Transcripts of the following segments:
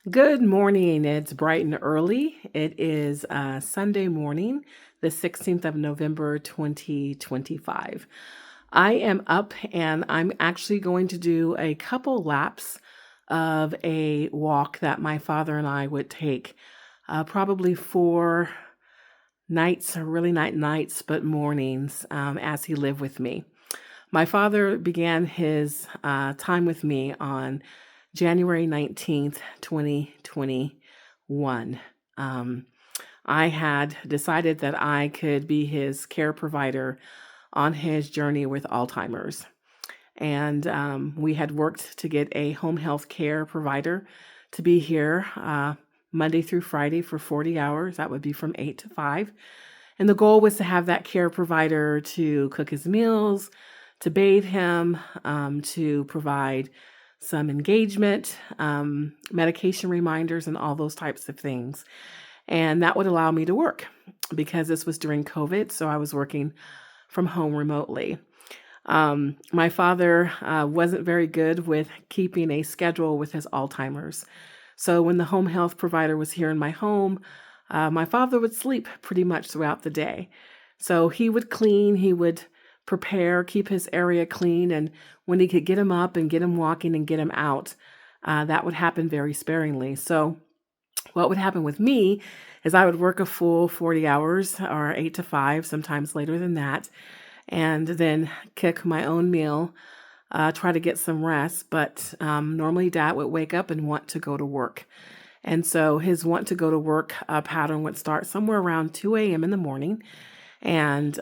Good morning. It's bright and early. It is Sunday morning, the 16th of November, 2025. I am up and I'm actually going to do a couple laps of a walk that my father and I would take, probably 4 nights, or really not nights, but mornings, as he lived with me. My father began his time with me on January 19th, 2021. Um, I had decided that I could be his care provider on his journey with Alzheimer's. And we had worked to get a home health care provider to be here Monday through Friday for 40 hours. That would be from 8 to 5. And the goal was to have that care provider to cook his meals, to bathe him, to provide some engagement, medication reminders, and all those types of things. And that would allow me to work because this was during COVID, so I was working from home remotely. My father wasn't very good with keeping a schedule with his Alzheimer's. So when the home health provider was here in my home, my father would sleep pretty much throughout the day. So he would clean, he would prepare, keep his area clean, and when he could get him up and get him walking and get him out, that would happen very sparingly. So what would happen with me is I would work a full 40 hours or 8 to 5, sometimes later than that, and then cook my own meal, try to get some rest. But normally Dad would wake up and want to go to work. And so his want to go to work pattern would start somewhere around 2 a.m. in the morning. And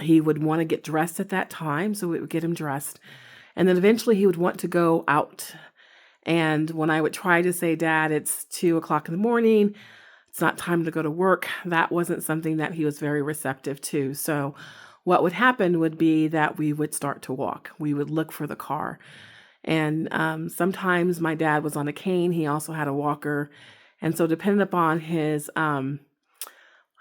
he would want to get dressed at that time, so we would get him dressed. And then eventually he would want to go out. And when I would try to say, Dad, it's 2 o'clock in the morning, it's not time to go to work, that wasn't something that he was very receptive to. So what would happen would be that we would start to walk. We would look for the car. And sometimes my dad was on a cane. He also had a walker. And so depending upon his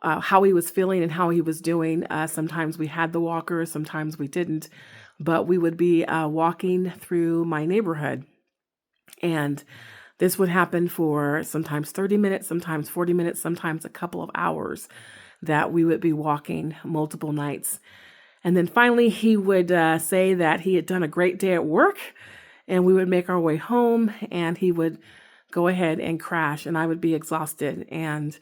how he was feeling and how he was doing, sometimes we had the walker, sometimes we didn't. But we would be walking through my neighborhood. And this would happen for sometimes 30 minutes, sometimes 40 minutes, sometimes a couple of hours that we would be walking multiple nights. And then finally, he would say that he had done a great day at work, and we would make our way home, and he would go ahead and crash, and I would be exhausted. And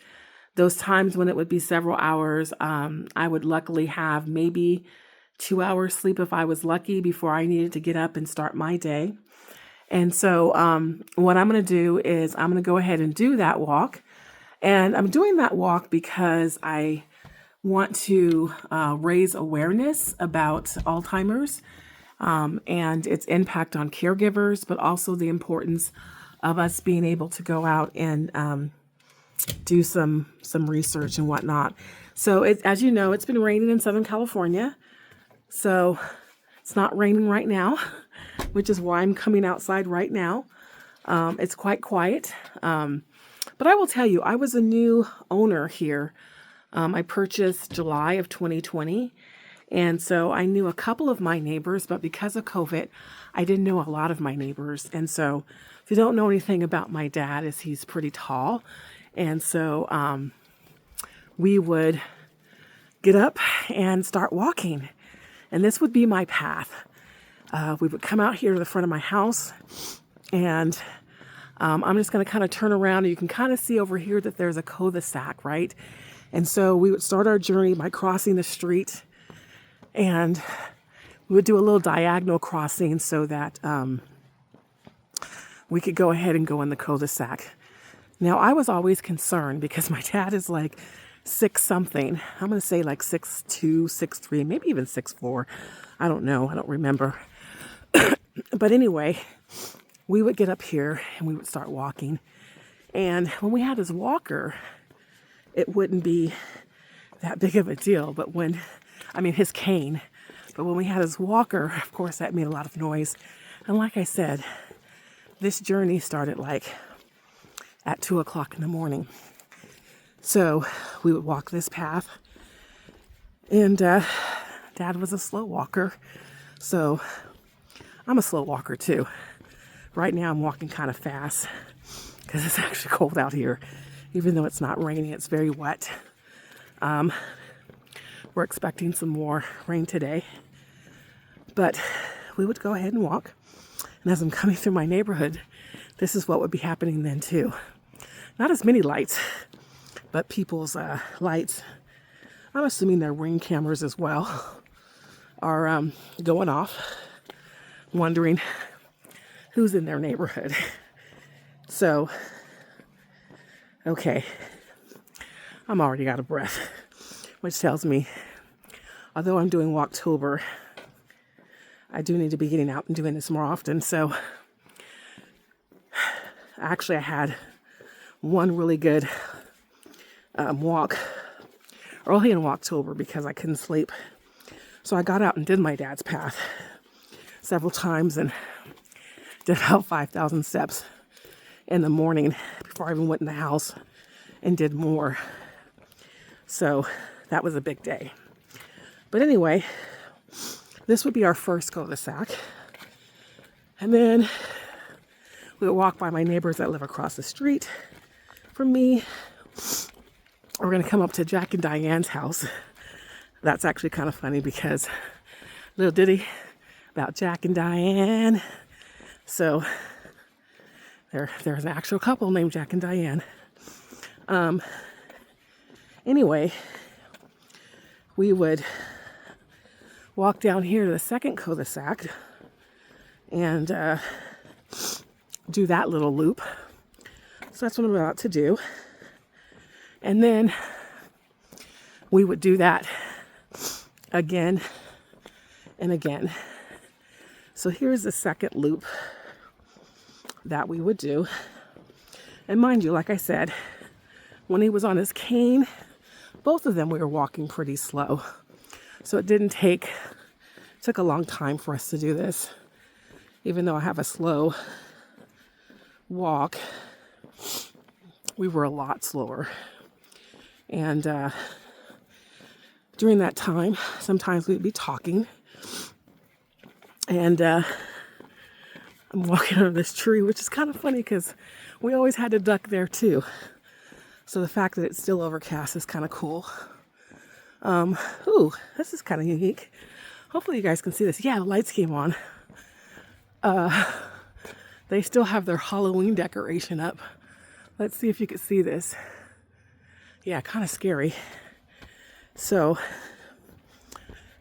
those times when it would be several hours, I would luckily have maybe 2 hours sleep if I was lucky before I needed to get up and start my day. And so what I'm going to do is I'm going to go ahead and do that walk. And I'm doing that walk because I want to raise awareness about Alzheimer's and its impact on caregivers, but also the importance of us being able to go out and do some research and whatnot. So as you know, it's been raining in Southern California. So it's not raining right now, which is why I'm coming outside right now. It's quite quiet. But I will tell you, I was a new owner here. I purchased July of 2020. And so I knew a couple of my neighbors, but because of COVID, I didn't know a lot of my neighbors. And so if you don't know anything about my dad, is he's pretty tall. And so we would get up and start walking. And this would be my path. We would come out here to the front of my house, and I'm just going to kind of turn around, and you can kind of see over here that there's a cul-de-sac, right? And so we would start our journey by crossing the street, and we would do a little diagonal crossing so that we could go ahead and go in the cul-de-sac. Now, I was always concerned because my dad is like 6 something. I'm going to say like 6'2", 6'3", maybe even 6'4". I don't know. I don't remember. But anyway, we would get up here and we would start walking. And when we had his walker, it wouldn't be that big of a deal. But his cane. But when we had his walker, of course, that made a lot of noise. And like I said, this journey started like at 2 o'clock in the morning. So we would walk this path. And Dad was a slow walker. So I'm a slow walker too. Right now I'm walking kind of fast because it's actually cold out here. Even though it's not raining, it's very wet. We're expecting some more rain today. But we would go ahead and walk. And as I'm coming through my neighborhood, this is what would be happening then too. Not as many lights, but people's lights, I'm assuming their ring cameras as well, are going off, wondering who's in their neighborhood. So, okay, I'm already out of breath, which tells me, although I'm doing Walktober, I do need to be getting out and doing this more often. So, actually, I had one really good walk early in Walktober because I couldn't sleep. So I got out and did my dad's path several times and did about 5,000 steps in the morning before I even went in the house and did more. So that was a big day. But anyway, this would be our first cul-de-sac. And then we would walk by my neighbors that live across the street from me. We're going to come up to Jack and Diane's house. That's actually kind of funny because little ditty about Jack and Diane. So there's an actual couple named Jack and Diane. Anyway, we would walk down here to the second cul-de-sac and do that little loop. So that's what I'm about to do. And then we would do that again and again. So here's the second loop that we would do. And mind you, like I said, when he was on his cane, both of them we were walking pretty slow. So it took a long time for us to do this. Even though I have a slow walk, we were a lot slower. And during that time, sometimes we'd be talking. And I'm walking under this tree, which is kind of funny because we always had to duck there too. So the fact that it's still overcast is kind of cool. Ooh, this is kind of unique. Hopefully you guys can see this. Yeah, the lights came on. They still have their Halloween decoration up. Let's see if you can see this. Yeah, kind of scary. So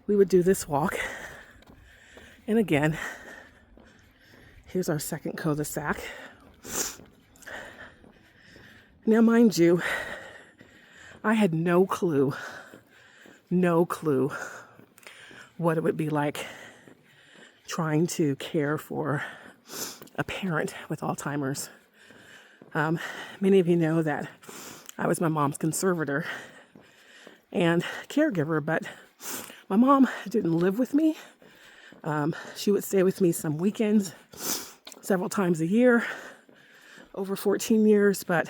we would do this walk. And again, here's our second cul-de-sac. Now, mind you, I had no clue what it would be like trying to care for a parent with Alzheimer's. Many of you know that I was my mom's conservator and caregiver, but my mom didn't live with me. She would stay with me some weekends, several times a year, over 14 years, but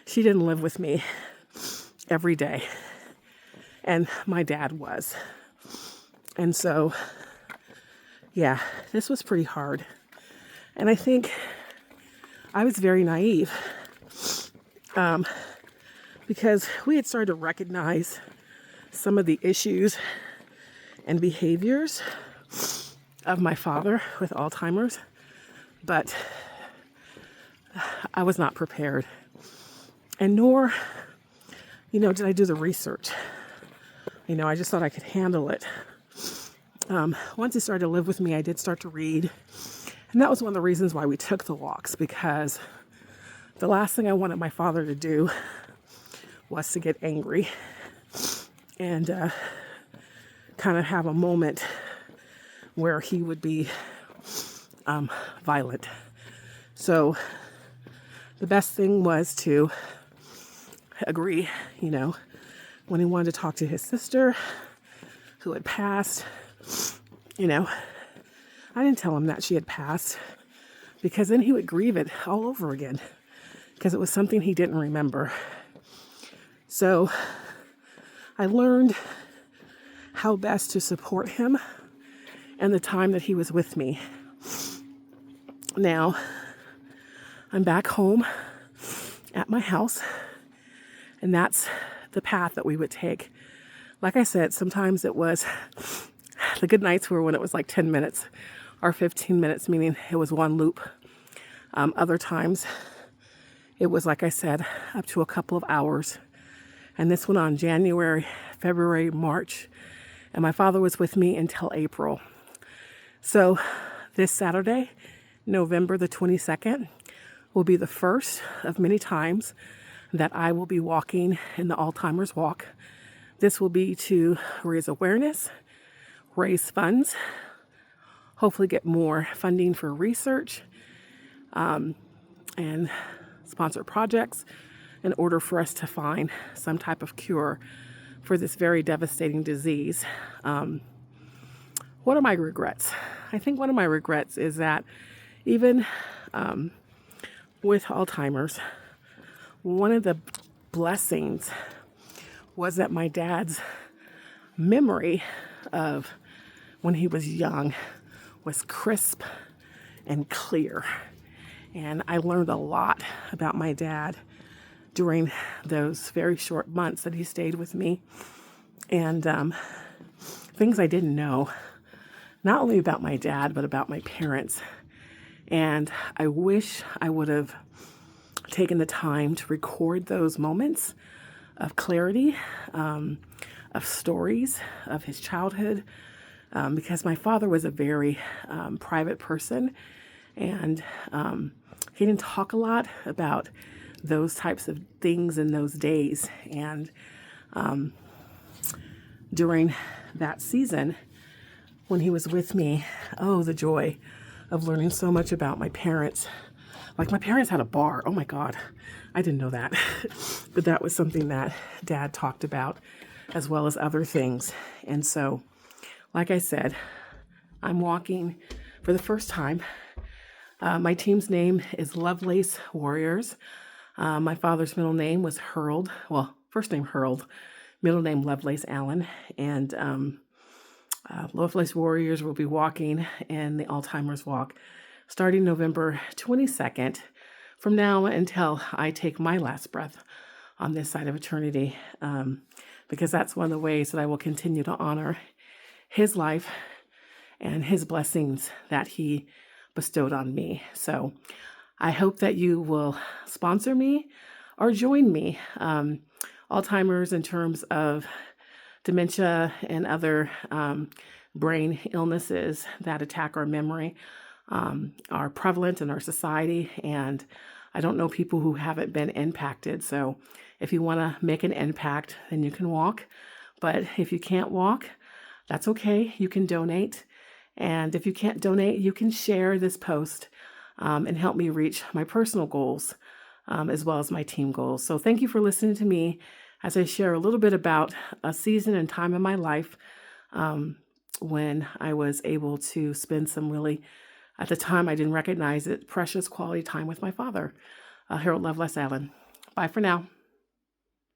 she didn't live with me every day. And my dad was. And so, yeah, this was pretty hard. And I think I was very naive because we had started to recognize some of the issues and behaviors of my father with Alzheimer's, but I was not prepared. And nor, did I do the research. I just thought I could handle it. Once he started to live with me, I did start to read. And that was one of the reasons why we took the walks, because the last thing I wanted my father to do was to get angry and kind of have a moment where he would be violent. So the best thing was to agree, when he wanted to talk to his sister who had passed, I didn't tell him that she had passed because then he would grieve it all over again because it was something he didn't remember. So I learned how best to support him and the time that he was with me. Now, I'm back home at my house, and that's the path that we would take. Like I said, sometimes it was, the good nights were when it was like 10 minutes or 15 minutes, meaning it was one loop. Other times it was, like I said, up to a couple of hours. And this went on January, February, March. And my father was with me until April. So this Saturday, November the 22nd, will be the first of many times that I will be walking in the Alzheimer's Walk. This will be to raise awareness, raise funds, hopefully get more funding for research, and sponsor projects in order for us to find some type of cure for this very devastating disease. What are my regrets? I think one of my regrets is that even with Alzheimer's, one of the blessings was that my dad's memory of when he was young was crisp and clear. And I learned a lot about my dad during those very short months that he stayed with me. And things I didn't know, not only about my dad, but about my parents. And I wish I would have taken the time to record those moments of clarity, of stories of his childhood, because my father was a very private person, and he didn't talk a lot about those types of things in those days. And during that season, when he was with me, oh, the joy of learning so much about my parents. Like, my parents had a bar. Oh my God, I didn't know that. But that was something that Dad talked about, as well as other things. And so, like I said, I'm walking for the first time. My team's name is Lovelace Warriors. My father's middle name was Hurled. Well, first name Hurled, middle name Lovelace Allen. And Lovelace Warriors will be walking in the Alzheimer's Walk starting November 22nd, from now until I take my last breath on this side of eternity, because that's one of the ways that I will continue to honor his life and his blessings that he bestowed on me. So I hope that you will sponsor me or join me. Alzheimer's, in terms of dementia and other brain illnesses that attack our memory, are prevalent in our society, and I don't know people who haven't been impacted. So if you want to make an impact, then you can walk. But if you can't walk, that's okay. You can donate. And if you can't donate, you can share this post and help me reach my personal goals, as well as my team goals. So thank you for listening to me as I share a little bit about a season and time in my life when I was able to spend some really, at the time I didn't recognize it, precious quality time with my father, Harold Lovelace Allen. Bye for now.